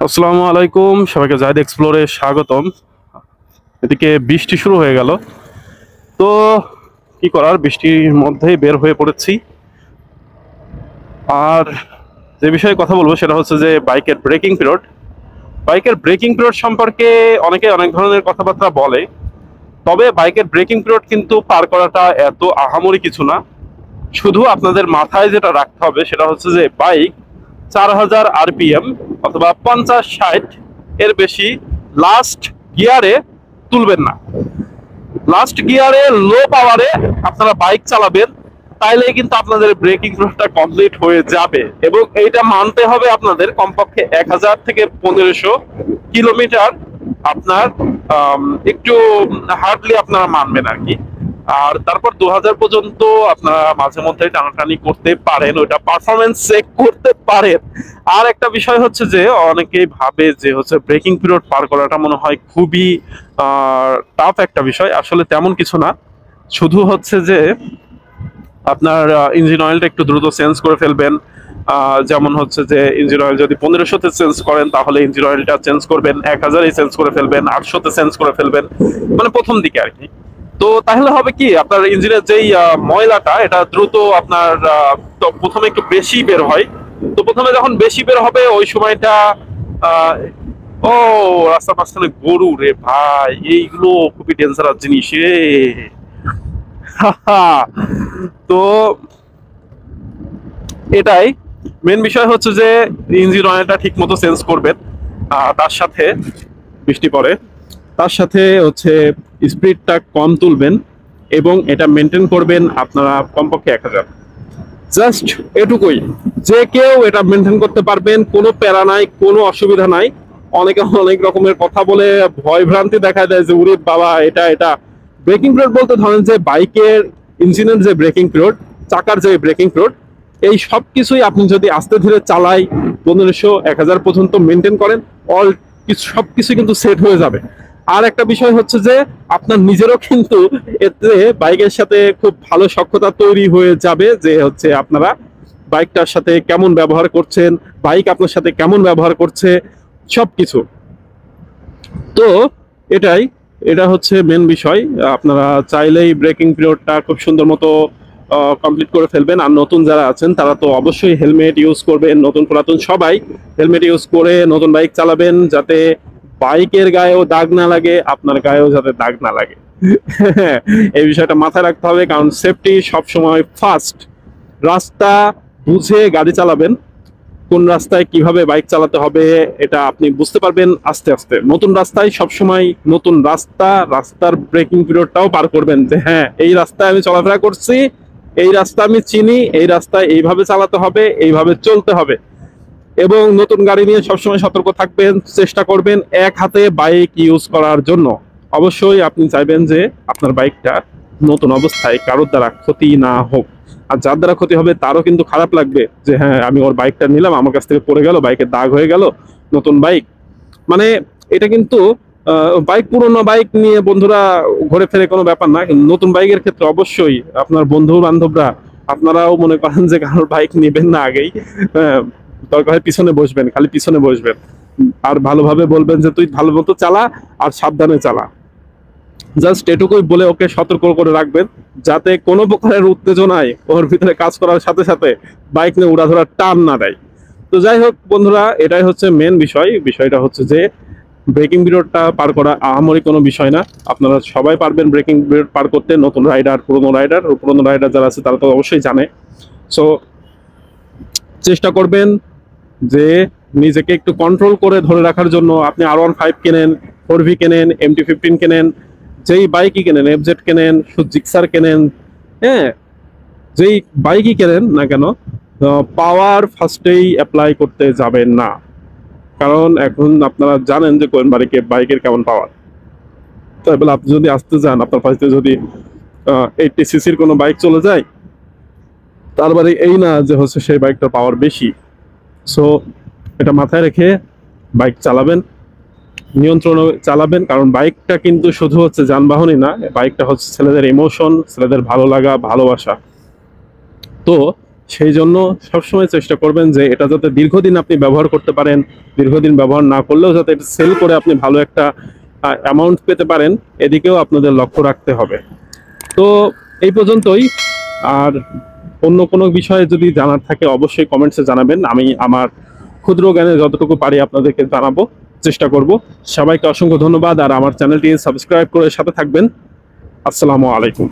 আসসালামু আলাইকুম, সবাইকে জাহিদ এক্সপ্লোরে স্বাগতম। এদিকে বৃষ্টি শুরু হয়ে গেল, তো কি করার, বৃষ্টির মধ্যেই বের হয়ে পড়েছি। আর যে বিষয়ে কথা বলবো সেটা হচ্ছে যে বাইকের ব্রেকিং পিরিয়ড সম্পর্কে অনেকে অনেক ধরনের কথাবার্তা বলে। তবে বাইকের ব্রেকিং পিরিয়ড কিন্তু পার করাটা এত আহামরি কিছু না। শুধু আপনাদের মাথায় যেটা রাখতে হবে সেটা হচ্ছে যে বাইক 4000 RPM অথবা 50-60 এর বেশি লাস্ট গিয়ারে তুলবেন না। লাস্ট গিয়ারে লো পাওয়ারে আপনারা বাইক চালাবেন, তাইলেই কিন্তু আপনাদের ব্রেকিং পিরিয়ডটা কমপ্লিট হয়ে যাবে। এবং এইটা মানতে হবে আপনাদের কমপক্ষে 1000 থেকে 1500 কিলোমিটার আপনার একটু হার্ডলি আপনারা মানবেন আর কি। আর তারপর 2000 পর্যন্ত আপনারা মাঝে মধ্যে টানাটানি করতে পারেন, ওইটা পারফরমেন্স চেক করতে পারেন। আর একটা বিষয় হচ্ছে যে অনেকেই ভাবে যে হচ্ছে ব্রেকিং পিরিয়ড পার করাটা মনে হয় খুবই টাফ একটা বিষয়। আসলে তেমন কিছু না, শুধু হচ্ছে যে আপনার ইঞ্জিন অয়েলটা একটু দ্রুত চেঞ্জ করে ফেলবেন। যেমন হচ্ছে যে ইঞ্জিন অয়েল যদি 1500-তে চেঞ্জ করেন তাহলে ইঞ্জিন অয়েলটা চেঞ্জ করবেন 1000-এ চেঞ্জ করে ফেলবেন, 800-তে চেঞ্জ করে ফেলবেন, মানে প্রথম দিকে আর কি। তো তাহলে হবে কি, আপনার ইঞ্জিনের যেই ময়লাটা এটা দ্রুত আপনার তো প্রথমে একটু বেশি বের হয়। তো প্রথমে যখন বেশি বের হবে ওই সময়টা আহ, ও রাস্তার মাঝখানে গরু রে ভাই, এইগুলো খুবই ডেঞ্জারাস জিনিস রে। তো এটাই মেন বিষয় হচ্ছে যে ইঞ্জিন অয়েলটা ঠিক মতো চেঞ্জ করবেন। তার সাথে বৃষ্টি পড়ে, তার সাথে হচ্ছে স্পিডটা কম তুলবেন এবং এটা মেনটেন করবেন আপনারা কমপক্ষে 1000। জাস্ট এটুকুই, যে কেউ এটা মেনটেন করতে পারবেন, কোনো প্যারা নাই, কোনো অসুবিধা নাই। অনেকে অনেক রকমের কথা বলে ভয় ভ্রান্তি দেখা দেয় যে উরে বাবা এটা এটা ব্রেকিং পিরিয়ড বলতে ধরেন যে বাইকের ইঞ্জিনের যে ব্রেকিং পিরিয়ড, চাকার যে ব্রেকিং পিরিয়ড, এই সব কিছুই আপনি যদি আস্তে ধীরে চালাই 1500-1000 পর্যন্ত মেনটেন করেন, অল কিছু সবকিছু কিন্তু সেট হয়ে যাবে। আর একটা বিষয় হচ্ছে যে আপনার নিজেরও কিন্তু এতে বাইকের সাথে খুব ভালো সখ্যতা তৈরি হয়ে যাবে, যে হচ্ছে আপনারা বাইকটার সাথে কেমন ব্যবহার করছেন, বাইক আপনার সাথে কেমন ব্যবহার করছে, সবকিছু। তো এটাই, এটা হচ্ছে মেন বিষয়। আপনারা চাইলেই ব্রেকিং পিরিয়ডটা খুব সুন্দর মতো কমপ্লিট করে ফেলবেন। আর নতুন যারা আছেন তারা তো অবশ্যই হেলমেট ইউজ করবেন, নতুন পুরাতন সবাই হেলমেট ইউজ করে নতুন বাইক চালাবেন, যাতে বাইকের গায়েও দাগ না লাগে, আপনার গায়েও যাতে দাগ না লাগে। এই বিষয়টা মাথায় রাখতে হবে, কারণ সেফটি সবসময় ফার্স্ট। রাস্তা বুঝে গাড়ি চালাবেন, কোন রাস্তায় কিভাবে বাইক চালাতে হবে এটা আপনি বুঝতে পারবেন আস্তে আস্তে। নতুন রাস্তায় সবসময় নতুন রাস্তার ব্রেকিং পিরিয়ডটাও পার করবেন, যে হ্যাঁ এই রাস্তায় আমি চলাফেরা করছি, এই রাস্তা আমি চিনি, এই রাস্তায় এইভাবে চালাতে হবে, এইভাবে চলতে হবে। এবং নতুন গাড়ি নিয়ে সবসময় সতর্ক থাকবেন, চেষ্টা করবেন এক হাতে বাইক ইউজ করার জন্য। অবশ্যই আপনি চাইবেন যে আপনার বাইকটা নতুন অবস্থায় কারোর দ্বারা ক্ষতি না হোক। আর যার দ্বারা ক্ষতি হবে তারও কিন্তু খারাপ লাগবে, যে হ্যাঁ আমি ওর বাইকটা নিলাম, আমার কাছ থেকে পড়ে গেল, বাইকের দাগ হয়ে গেল, নতুন বাইক। মানে এটা কিন্তু বাইক, পুরোনো বাইক নিয়ে বন্ধুরা ঘুরে ফেরে কোনো ব্যাপার না, কিন্তু নতুন বাইকের ক্ষেত্রে অবশ্যই আপনার বন্ধু বান্ধবরা আপনারাও মনে করেন যে কারোর বাইক নেবেন না আগেই। দরকার হয় পিছনে বসবেন, খালি পিছনে বসবেন, আর ভালোভাবে বলবেন যে তুই ভালো মতো চালা আর সাবধানে চালা। জাস্ট এটুকুই বলে ওকে সতর্ক করে রাখবেন, যাতে কোনো প্রকারের উত্তেজনায় ওর ভিতরে কাজ করার সাথে সাথে বাইক নিয়ে উড়াধরা টান না দেয়। তো যাই হোক বন্ধুরা, এটাই হচ্ছে মেন বিষয়। বিষয়টা হচ্ছে যে ব্রেকিং পিরিয়ডটা পার করা আহামরি কোনো বিষয় না, আপনারা সবাই পারবেন ব্রেকিং পিরিয়ড পার করতে। নতুন রাইডার, পুরোনো রাইডার যারা আছে তারা তো অবশ্যই জানে। সো চেষ্টা করবেন যে নিজেকে একটু কন্ট্রোল করে ধরে রাখার জন্য। আপনি R15 কেনেন, 4V কেনেন, MT-15 কেনেন, যেই বাইকই কেনেন, FZ কেনেন, জিক্সার কেনেন, হ্যাঁ যেই বাইকই কেনেন না কেন, পাওয়ার ফার্স্টেই অ্যাপ্লাই করতে যাবেন না। কারণ এখন আপনারা জানেন যে কোন বাইকের কেমন পাওয়ার। তাই বলে আপনি যদি আসতে যান, আপনার পাশে যদি 80cc কোনো বাইক চলে যায়, তার মানে এই না যে হচ্ছে সেই বাইকটার পাওয়ার বেশি। সো এটা মাথায় রেখে বাইক চালাবেন, নিয়ন্ত্রণে চালাবেন। কারণ বাইকটা কিন্তু শুধু হচ্ছে যানবাহনই না, বাইকটা হচ্ছে ছেলেদের ইমোশন, ছেলেদের ভালো লাগা, ভালোবাসা। তো সেই জন্য সবসময় চেষ্টা করবেন যে এটা যাতে দীর্ঘদিন আপনি ব্যবহার করতে পারেন, দীর্ঘদিন ব্যবহার না করলেও যাতে এটা সেল করে আপনি ভালো একটা অ্যামাউন্ট পেতে পারেন, এদিকেও আপনাদের লক্ষ্য রাখতে হবে। তো এই পর্যন্তই। আর অন্য কোনো বিষয়ে যদি জানার থাকে অবশ্যই কমেন্টসে জানাবেন, আমি আমার ক্ষুদ্র জ্ঞানে যতটুকু পারি আপনাদেরকে জানাবো, চেষ্টা করব। সবাইকে অসংখ্য ধন্যবাদ, আর আমার চ্যানেলটি সাবস্ক্রাইব করে সাথে থাকবেন। আসসালামু আলাইকুম।